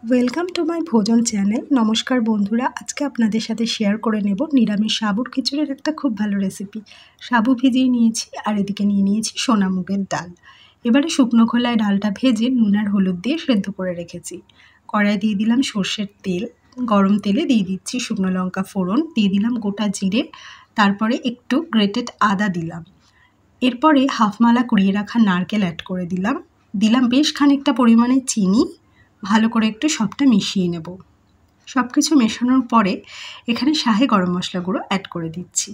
Welcome to my ভোজন channel. নমস্কার বন্ধুরা, আজকে আপনাদের সাথে শেয়ার করে নেব নিরামিষ সাবুর খিচুড়ির একটা খুব ভালো রেসিপি। সাবু ভিজিয়ে নিয়েছি আর এদিকে নিয়ে নিয়েছি সোনা মুগের ডাল। এবারে শুকনো খোলায় ডালটা ভেজে নুন আর হলুদ দিয়ে সেদ্ধ করে রেখেছি। কড়াই দিয়ে দিলাম সর্ষের তেল, গরম তেলে দিয়ে দিচ্ছি শুকনো লঙ্কা ফোড়ন, দিয়ে দিলাম গোটা জিরে, তারপরে একটু গ্রেটেড আদা দিলাম। এরপরে হাফমালা কুড়িয়ে রাখা নারকেল অ্যাড করে দিলাম বেশ খানিকটা পরিমাণে চিনি। ভালো করে একটু সবটা মিশিয়ে নেব। সব কিছু মেশানোর পরে এখানে শাহি গরম মশলা গুঁড়ো অ্যাড করে দিচ্ছি।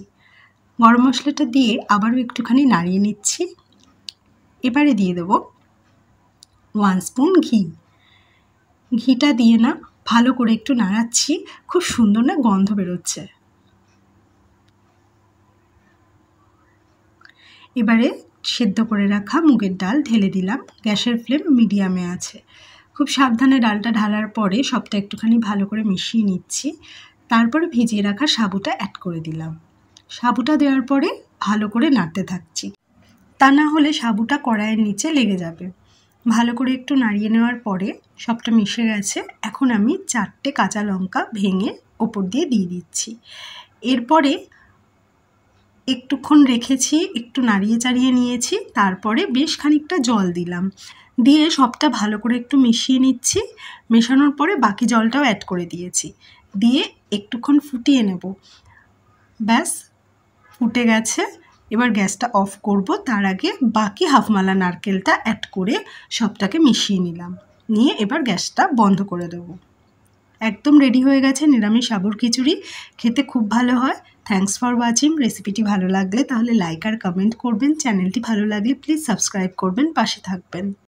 গরম মশলাটা দিয়ে আবারও একটুখানি নাড়িয়ে নিচ্ছি। এবারে দিয়ে দেব 1 স্পুন ঘি। ঘিটা দিয়ে না ভালো করে একটু নাড়াচ্ছি, খুব সুন্দর না গন্ধ বেরোচ্ছে। এবারে সেদ্ধ করে রাখা মুগের ডাল ঢেলে দিলাম। গ্যাসের ফ্লেম মিডিয়ামে আছে। খুব সাবধানে ডালটা ঢালার পরে সবটা একটুখানি ভালো করে মিশিয়ে নিচ্ছি। তারপরে ভিজিয়ে রাখা সাবুটা অ্যাড করে দিলাম। সাবুটা দেওয়ার পরে ভালো করে নাড়তে থাকছি, তা না হলে সাবুটা কড়াইয়ের নিচে লেগে যাবে। ভালো করে একটু নাড়িয়ে নেওয়ার পরে সবটা মিশে গেছে। এখন আমি 4টে কাঁচা লঙ্কা ভেঙে ওপর দিয়ে দিচ্ছি। এরপরে একটুক্ষণ রেখেছি, একটু নাড়িয়ে চাড়িয়ে নিয়েছি, তারপরে বেশ খানিকটা জল দিলাম। দিয়ে সবটা ভালো করে একটু মিশিয়ে নিচ্ছি। মেশানোর পরে বাকি জলটাও অ্যাড করে দিয়েছি। দিয়ে একটুক্ষণ ফুটিয়ে নেব। ব্যাস, ফুটে গেছে। এবার গ্যাসটা অফ করব। তার আগে বাকি হাফমালা নারকেলটা অ্যাড করে সবটাকে মিশিয়ে নিয়ে এবার গ্যাসটা বন্ধ করে দেব। একদম রেডি হয়ে গেছে নিরামিষ সাবুর খিচুড়ি। খেতে খুব ভালো হয়। Thanks for watching. রেসিপিটি ভালো লাগলে তাহলে লাইক আর কমেন্ট করবেন। চ্যানেলটি ভালো লাগলে প্লিজ সাবস্ক্রাইব করবেন, পাশে থাকবেন।